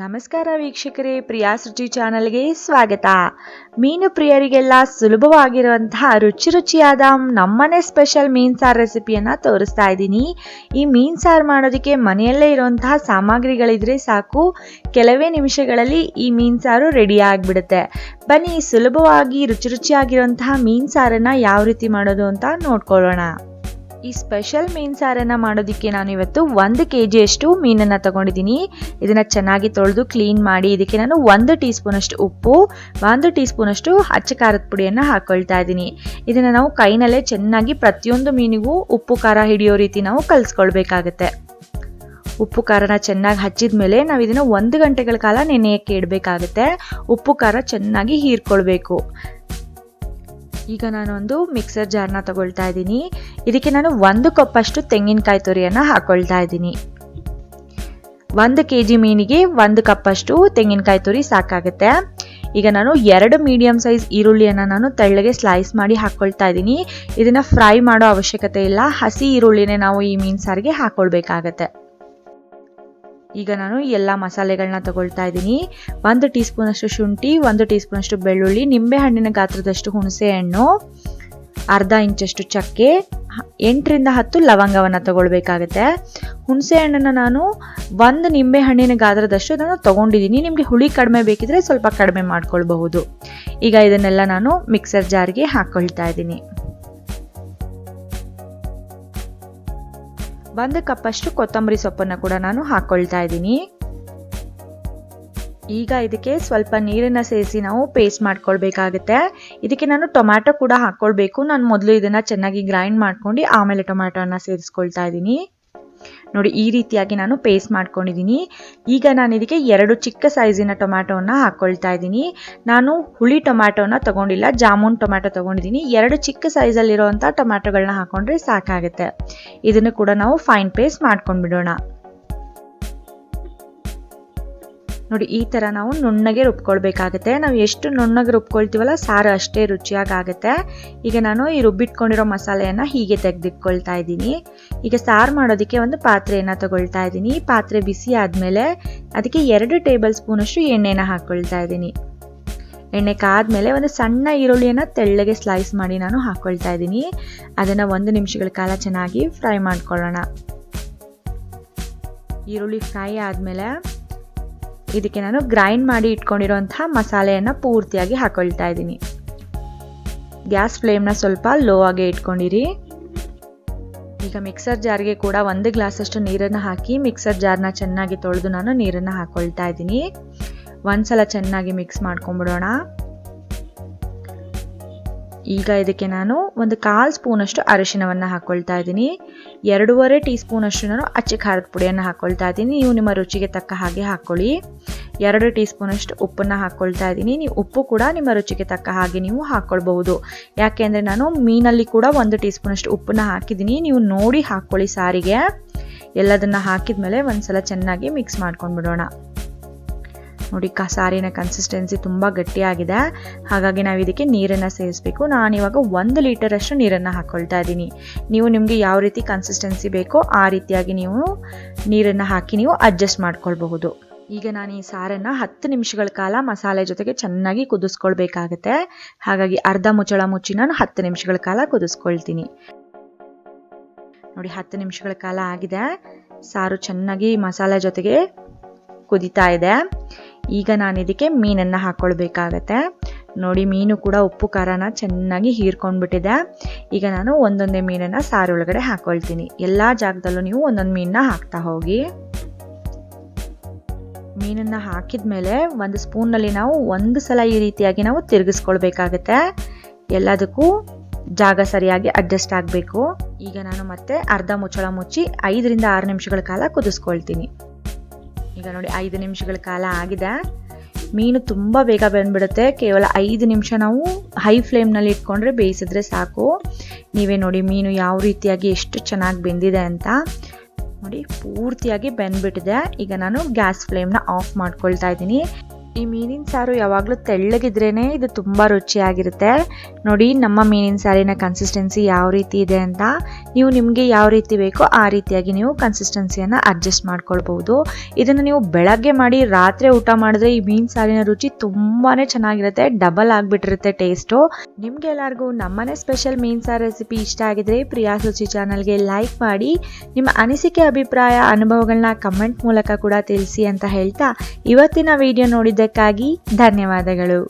ನಮಸ್ಕಾರ ವೀಕ್ಷಕರೇ, ಪ್ರಿಯಾ ರುಚಿ ಚಾನಲ್ಗೆ ಸ್ವಾಗತ. ಮೀನು ಪ್ರಿಯರಿಗೆಲ್ಲ ಸುಲಭವಾಗಿರುವಂತಹ ರುಚಿಯಾದ ನಮ್ಮನೆ ಸ್ಪೆಷಲ್ ಮೀನ್ ಸಾರು ರೆಸಿಪಿಯನ್ನು ತೋರಿಸ್ತಾ ಇದ್ದೀನಿ. ಈ ಮೀನ್ ಸಾರು ಮಾಡೋದಕ್ಕೆ ಮನೆಯಲ್ಲೇ ಇರುವಂತಹ ಸಾಮಗ್ರಿಗಳಿದ್ರೆ ಸಾಕು, ಕೆಲವೇ ನಿಮಿಷಗಳಲ್ಲಿ ಈ ಮೀನ್ ಸಾರು ರೆಡಿ ಆಗಿಬಿಡುತ್ತೆ. ಬನ್ನಿ ಸುಲಭವಾಗಿ ರುಚಿಯಾಗಿರುವಂತಹ ಮೀನ್ ಸಾರನ್ನು ಯಾವ ರೀತಿ ಮಾಡೋದು ಅಂತ ನೋಡ್ಕೊಳ್ಳೋಣ. ಈ ಸ್ಪೆಷಲ್ ಮೀನ್ ಸಾರನ್ನು ಮಾಡೋದಕ್ಕೆ ನಾನು ಇವತ್ತು 1 kg ಮೀನನ್ನು ತಗೊಂಡಿದ್ದೀನಿ. ಇದನ್ನು ಚೆನ್ನಾಗಿ ತೊಳೆದು ಕ್ಲೀನ್ ಮಾಡಿ ಇದಕ್ಕೆ ನಾನು 1 ಟೀ ಸ್ಪೂನಷ್ಟು ಉಪ್ಪು, 1 ಟೀ ಸ್ಪೂನಷ್ಟು ಅಚ್ಚ ಖಾರದ ಪುಡಿಯನ್ನು ಹಾಕ್ಕೊಳ್ತಾ ಇದ್ದೀನಿ. ಇದನ್ನು ನಾವು ಕೈನಲ್ಲೇ ಚೆನ್ನಾಗಿ ಪ್ರತಿಯೊಂದು ಮೀನಿಗೂ ಉಪ್ಪು ಖಾರ ಹಿಡಿಯೋ ರೀತಿ ನಾವು ಕಲಿಸ್ಕೊಳ್ಬೇಕಾಗತ್ತೆ. ಉಪ್ಪು ಖಾರನ ಚೆನ್ನಾಗಿ ಹಚ್ಚಿದ ಮೇಲೆ ನಾವು ಇದನ್ನು 1 ಗಂಟೆಗಳ ಕಾಲ ನೆನೆಯಕ್ಕೆ ಇಡಬೇಕಾಗುತ್ತೆ. ಉಪ್ಪು ಖಾರ ಚೆನ್ನಾಗಿ ಹೀರ್ಕೊಳ್ಬೇಕು. ಈಗ ನಾನೊಂದು ಮಿಕ್ಸರ್ ಜಾರ್ನ ತಗೊಳ್ತಾ ಇದ್ದೀನಿ. ಇದಕ್ಕೆ ನಾನು 1 ಕಪ್ಪಷ್ಟು ತೆಂಗಿನಕಾಯಿ ತುರಿಯನ್ನು ಹಾಕ್ಕೊಳ್ತಾ ಇದ್ದೀನಿ. 1 kg ಮೀನಿಗೆ 1 ಕಪ್ಪಷ್ಟು ತೆಂಗಿನಕಾಯಿ ತುರಿ ಸಾಕಾಗುತ್ತೆ. ಈಗ ನಾನು 2 ಮೀಡಿಯಂ ಸೈಜ್ ಈರುಳ್ಳಿಯನ್ನು ನಾನು ತೆಳ್ಳಗೆ ಸ್ಲೈಸ್ ಮಾಡಿ ಹಾಕ್ಕೊಳ್ತಾ ಇದ್ದೀನಿ. ಇದನ್ನು ಫ್ರೈ ಮಾಡೋ ಅವಶ್ಯಕತೆ ಇಲ್ಲ, ಹಸಿ ಈರುಳ್ಳಿನೇ ನಾವು ಈ ಮೀನು ಸಾರಿಗೆ ಹಾಕ್ಕೊಳ್ಬೇಕಾಗತ್ತೆ. ಈಗ ನಾನು ಎಲ್ಲ ಮಸಾಲೆಗಳನ್ನ ತಗೊಳ್ತಾ ಇದ್ದೀನಿ. 1 ಟೀ ಸ್ಪೂನಷ್ಟು ಶುಂಠಿ, 1 ಟೀ ಸ್ಪೂನಷ್ಟು ಬೆಳ್ಳುಳ್ಳಿ, ನಿಂಬೆ ಹಣ್ಣಿನ ಗಾತ್ರದಷ್ಟು ಹುಣಸೆ ಹಣ್ಣು, ಅರ್ಧ ಇಂಚಷ್ಟು ಚಕ್ಕೆ, 8 ರಿಂದ 10 ಲವಂಗವನ್ನು ತಗೊಳ್ಬೇಕಾಗತ್ತೆ. ಹುಣಸೆ ಹಣ್ಣನ್ನು ನಾನು 1 ನಿಂಬೆ ಹಣ್ಣಿನ ಗಾತ್ರದಷ್ಟು ನಾನು ತಗೊಂಡಿದ್ದೀನಿ. ನಿಮಗೆ ಹುಳಿ ಕಡಿಮೆ ಬೇಕಿದ್ರೆ ಸ್ವಲ್ಪ ಕಡಿಮೆ ಮಾಡ್ಕೊಳ್ಬಹುದು. ಈಗ ಇದನ್ನೆಲ್ಲ ನಾನು ಮಿಕ್ಸರ್ ಜಾರ್ಗೆ ಹಾಕ್ಕೊಳ್ತಾ ಇದ್ದೀನಿ. 1 ಕಪ್ಪಷ್ಟು ಕೊತ್ತಂಬರಿ ಸೊಪ್ಪನ್ನು ಕೂಡ ನಾನು ಹಾಕ್ಕೊಳ್ತಾ ಇದ್ದೀನಿ. ಈಗ ಇದಕ್ಕೆ ಸ್ವಲ್ಪ ನೀರನ್ನು ಸೇರಿಸಿ ನಾವು ಪೇಸ್ಟ್ ಮಾಡ್ಕೊಳ್ಬೇಕಾಗತ್ತೆ. ಇದಕ್ಕೆ ನಾನು ಟೊಮ್ಯಾಟೊ ಕೂಡ ಹಾಕ್ಕೊಳ್ಬೇಕು. ನಾನು ಮೊದಲು ಇದನ್ನು ಚೆನ್ನಾಗಿ ಗ್ರೈಂಡ್ ಮಾಡ್ಕೊಂಡು ಆಮೇಲೆ ಟೊಮ್ಯಾಟೊನ ಸೇರಿಸ್ಕೊಳ್ತಾ ಇದ್ದೀನಿ. ನೋಡಿ, ಈ ರೀತಿಯಾಗಿ ನಾನು ಪೇಸ್ಟ್ ಮಾಡ್ಕೊಂಡಿದ್ದೀನಿ. ಈಗ ನಾನು ಇದಕ್ಕೆ 2 ಚಿಕ್ಕ ಸೈಜಿನ ಟೊಮ್ಯಾಟೊವನ್ನು ಹಾಕ್ಕೊಳ್ತಾ ಇದ್ದೀನಿ. ನಾನು ಹುಳಿ ಟೊಮ್ಯಾಟೊನ ತಗೊಂಡಿಲ್ಲ, ಜಾಮೂನ್ ಟೊಮ್ಯಾಟೊ ತಗೊಂಡಿದ್ದೀನಿ. 2 ಚಿಕ್ಕ ಸೈಜಲ್ಲಿರುವಂಥ ಟೊಮ್ಯಾಟೊಗಳನ್ನ ಹಾಕೊಂಡ್ರೆ ಸಾಕಾಗುತ್ತೆ. ಇದನ್ನು ಕೂಡ ನಾವು ಫೈನ್ ಪೇಸ್ಟ್ ಮಾಡ್ಕೊಂಡ್ಬಿಡೋಣ. ನೋಡಿ, ಈ ಥರ ನಾವು ನುಣ್ಣಗೆ ರುಬ್ಕೊಳ್ಬೇಕಾಗತ್ತೆ. ನಾವು ಎಷ್ಟು ನುಣ್ಣಗೆ ರುಬ್ಕೊಳ್ತೀವಲ್ಲ ಸಾರು ಅಷ್ಟೇ ರುಚಿಯಾಗುತ್ತೆ. ಈಗ ನಾನು ಈ ರುಬ್ಬಿಟ್ಕೊಂಡಿರೋ ಮಸಾಲೆಯನ್ನು ಹೀಗೆ ತೆಗೆದಿಟ್ಕೊಳ್ತಾ ಇದ್ದೀನಿ. ಈಗ ಸಾರು ಮಾಡೋದಕ್ಕೆ ಒಂದು ಪಾತ್ರೆಯನ್ನು ತಗೊಳ್ತಾ ಇದ್ದೀನಿ. ಪಾತ್ರೆ ಬಿಸಿ ಆದಮೇಲೆ ಅದಕ್ಕೆ 2 ಟೇಬಲ್ ಸ್ಪೂನಷ್ಟು ಎಣ್ಣೆನ ಹಾಕ್ಕೊಳ್ತಾ ಇದ್ದೀನಿ. ಎಣ್ಣೆ ಕಾದ್ಮೇಲೆ ಒಂದು ಸಣ್ಣ ಈರುಳ್ಳಿಯನ್ನು ತೆಳ್ಳಗೆ ಸ್ಲೈಸ್ ಮಾಡಿ ನಾನು ಹಾಕ್ಕೊಳ್ತಾ ಇದ್ದೀನಿ. ಅದನ್ನು 1 ನಿಮಿಷಗಳ ಕಾಲ ಚೆನ್ನಾಗಿ ಫ್ರೈ ಮಾಡ್ಕೊಳ್ಳೋಣ. ಈರುಳ್ಳಿ ಫ್ರೈ ಆದಮೇಲೆ ಇದಕ್ಕೆ ನಾನು ಗ್ರೈಂಡ್ ಮಾಡಿ ಇಟ್ಕೊಂಡಿರೋಂಥ ಮಸಾಲೆಯನ್ನು ಪೂರ್ತಿಯಾಗಿ ಹಾಕೊಳ್ತಾ ಇದ್ದೀನಿ. ಗ್ಯಾಸ್ ಫ್ಲೇಮ್ನ ಸ್ವಲ್ಪ ಲೋ ಆಗಿ ಇಟ್ಕೊಂಡಿರಿ. ಈಗ ಮಿಕ್ಸರ್ ಜಾರ್ಗೆ ಕೂಡ 1 ಗ್ಲಾಸಷ್ಟು ನೀರನ್ನು ಹಾಕಿ ಮಿಕ್ಸರ್ ಜಾರ್ನ ಚೆನ್ನಾಗಿ ತೊಳೆದು ನಾನು ನೀರನ್ನು ಹಾಕೊಳ್ತಾ ಇದ್ದೀನಿ. ಒಂದ್ಸಲ ಚೆನ್ನಾಗಿ ಮಿಕ್ಸ್ ಮಾಡ್ಕೊಂಡ್ಬಿಡೋಣ. ಈಗ ಇದಕ್ಕೆ ನಾನು 1/4 ಸ್ಪೂನಷ್ಟು ಅರಿಶಿನವನ್ನು ಹಾಕ್ಕೊಳ್ತಾ ಇದ್ದೀನಿ. 2.5 ಟೀ ಸ್ಪೂನಷ್ಟು ನಾನು ಅಚ್ಚ ಖಾರದ ಪುಡಿಯನ್ನು ಹಾಕ್ಕೊಳ್ತಾ ಇದ್ದೀನಿ. ನೀವು ನಿಮ್ಮ ರುಚಿಗೆ ತಕ್ಕ ಹಾಗೆ ಹಾಕ್ಕೊಳ್ಳಿ. 2 ಟೀ ಸ್ಪೂನಷ್ಟು ಉಪ್ಪನ್ನು ಹಾಕ್ಕೊಳ್ತಾ ಇದ್ದೀನಿ. ನೀವು ಉಪ್ಪು ಕೂಡ ನಿಮ್ಮ ರುಚಿಗೆ ತಕ್ಕ ಹಾಗೆ ನೀವು ಹಾಕ್ಕೊಳ್ಬಹುದು. ಯಾಕೆಂದರೆ ನಾನು ಮೀನಲ್ಲಿ ಕೂಡ 1 ಟೀ ಸ್ಪೂನಷ್ಟು ಉಪ್ಪನ್ನು ಹಾಕಿದ್ದೀನಿ. ನೀವು ನೋಡಿ ಹಾಕ್ಕೊಳ್ಳಿ ಸಾರಿಗೆ. ಎಲ್ಲದನ್ನು ಹಾಕಿದ್ಮೇಲೆ ಒಂದ್ಸಲ ಚೆನ್ನಾಗಿ ಮಿಕ್ಸ್ ಮಾಡ್ಕೊಂಡ್ಬಿಡೋಣ. ನೋಡಿ, ಸಾರಿನ ಕನ್ಸಿಸ್ಟೆನ್ಸಿ ತುಂಬ ಗಟ್ಟಿಯಾಗಿದೆ. ಹಾಗಾಗಿ ನಾವು ಇದಕ್ಕೆ ನೀರನ್ನು ಸೇರಿಸಬೇಕು. ನಾನಿವಾಗ 1 ಲೀಟರಷ್ಟು ನೀರನ್ನು ಹಾಕ್ಕೊಳ್ತಾ ಇದ್ದೀನಿ. ನೀವು ನಿಮಗೆ ಯಾವ ರೀತಿ ಕನ್ಸಿಸ್ಟೆನ್ಸಿ ಬೇಕೋ ಆ ರೀತಿಯಾಗಿ ನೀವು ನೀರನ್ನು ಹಾಕಿ ನೀವು ಅಡ್ಜಸ್ಟ್ ಮಾಡ್ಕೊಳ್ಬಹುದು. ಈಗ ನಾನು ಈ ಸಾರನ್ನು 10 ನಿಮಿಷಗಳ ಕಾಲ ಮಸಾಲೆ ಜೊತೆಗೆ ಚೆನ್ನಾಗಿ ಕುದಿಸ್ಕೊಳ್ಬೇಕಾಗತ್ತೆ. ಹಾಗಾಗಿ ಅರ್ಧ ಮುಚ್ಚಳ ಮುಚ್ಚಿ ನಾನು 10 ನಿಮಿಷಗಳ ಕಾಲ ಕುದಿಸ್ಕೊಳ್ತೀನಿ. ನೋಡಿ, 10 ನಿಮಿಷಗಳ ಕಾಲ ಆಗಿದೆ. ಸಾರು ಚೆನ್ನಾಗಿ ಮಸಾಲೆ ಜೊತೆಗೆ ಕುದೀತಾ ಇದೆ. ಈಗ ನಾನು ಇದಕ್ಕೆ ಮೀನನ್ನು ಹಾಕ್ಕೊಳ್ಬೇಕಾಗತ್ತೆ. ನೋಡಿ, ಮೀನು ಕೂಡ ಉಪ್ಪು ಖಾರನ ಚೆನ್ನಾಗಿ ಹೀರ್ಕೊಂಡ್ಬಿಟ್ಟಿದೆ. ಈಗ ನಾನು ಒಂದೊಂದೇ ಮೀನನ್ನು ಸಾರು ಒಳಗಡೆ ಹಾಕ್ಕೊಳ್ತೀನಿ. ಎಲ್ಲ ಜಾಗದಲ್ಲೂ ನೀವು ಒಂದೊಂದು ಮೀನನ್ನ ಹಾಕ್ತಾ ಹೋಗಿ. ಮೀನನ್ನು ಹಾಕಿದ ಮೇಲೆ 1 ಸ್ಪೂನ್ನಲ್ಲಿ ನಾವು 1 ಸಲ ಈ ರೀತಿಯಾಗಿ ನಾವು ತಿರುಗಿಸ್ಕೊಳ್ಬೇಕಾಗತ್ತೆ. ಎಲ್ಲದಕ್ಕೂ ಜಾಗ ಸರಿಯಾಗಿ ಅಡ್ಜಸ್ಟ್ ಆಗಬೇಕು. ಈಗ ನಾನು ಮತ್ತೆ ಅರ್ಧ ಮುಚ್ಚಳ ಮುಚ್ಚಿ 5 ರಿಂದ 6 ನಿಮಿಷಗಳ ಕಾಲ ಕುದಿಸ್ಕೊಳ್ತೀನಿ. ಈಗ ನೋಡಿ, 5 ನಿಮಿಷಗಳ ಕಾಲ ಆಗಿದೆ. ಮೀನು ತುಂಬ ಬೇಗ ಬೆಂದ್ಬಿಡುತ್ತೆ. ಕೇವಲ 5 ನಿಮಿಷ ನಾವು ಹೈ ಫ್ಲೇಮ್ನಲ್ಲಿ ಇಟ್ಕೊಂಡ್ರೆ ಬೇಯಿಸಿದ್ರೆ ಸಾಕು. ನೀವೇ ನೋಡಿ ಮೀನು ಯಾವ ರೀತಿಯಾಗಿ ಎಷ್ಟು ಚೆನ್ನಾಗಿ ಬೆಂದಿದೆ ಅಂತ. ನೋಡಿ, ಪೂರ್ತಿಯಾಗಿ ಬೆಂದ್ಬಿಟ್ಟಿದೆ. ಈಗ ನಾನು ಗ್ಯಾಸ್ ಫ್ಲೇಮ್ನ ಆಫ್ ಮಾಡ್ಕೊಳ್ತಾ ಇದ್ದೀನಿ. ಈ ಮೀನಿನ ಸಾರು ಯಾವಾಗಲೂ ತೆಳ್ಳಗಿದ್ರೇನೆ ಇದು ತುಂಬ ರುಚಿಯಾಗಿರುತ್ತೆ. ನೋಡಿ ನಮ್ಮ ಮೀನಿನ ಸಾರಿನ ಕನ್ಸಿಸ್ಟೆನ್ಸಿ ಯಾವ ರೀತಿ ಇದೆ ಅಂತ. ನೀವು ನಿಮಗೆ ಯಾವ ರೀತಿ ಬೇಕೋ ಆ ರೀತಿಯಾಗಿ ನೀವು ಕನ್ಸಿಸ್ಟೆನ್ಸಿಯನ್ನು ಅಡ್ಜಸ್ಟ್ ಮಾಡ್ಕೊಳ್ಬಹುದು. ಇದನ್ನು ನೀವು ಬೆಳಗ್ಗೆ ಮಾಡಿ ರಾತ್ರಿ ಊಟ ಮಾಡಿದ್ರೆ ಈ ಮೀನು ಸಾರಿನ ರುಚಿ ತುಂಬಾ ಚೆನ್ನಾಗಿರುತ್ತೆ, ಡಬಲ್ ಆಗಿಬಿಟ್ಟಿರುತ್ತೆ ಟೇಸ್ಟು. ನಿಮ್ಗೆ ಎಲ್ಲರಿಗೂ ನಮ್ಮನೆ ಸ್ಪೆಷಲ್ ಮೀನು ಸಾರು ರೆಸಿಪಿ ಇಷ್ಟ ಆಗಿದ್ರೆ ಪ್ರಿಯಾ ರುಚಿ ಚಾನಲ್ಗೆ ಲೈಕ್ ಮಾಡಿ, ನಿಮ್ಮ ಅನಿಸಿಕೆ ಅಭಿಪ್ರಾಯ ಅನುಭವಗಳನ್ನ ಕಮೆಂಟ್ ಮೂಲಕ ಕೂಡ ತಿಳಿಸಿ ಅಂತ ಹೇಳ್ತಾ ಇವತ್ತಿನ ವಿಡಿಯೋ ನೋಡಿದ್ದಕ್ಕಾಗಿ ಧನ್ಯವಾದಗಳು.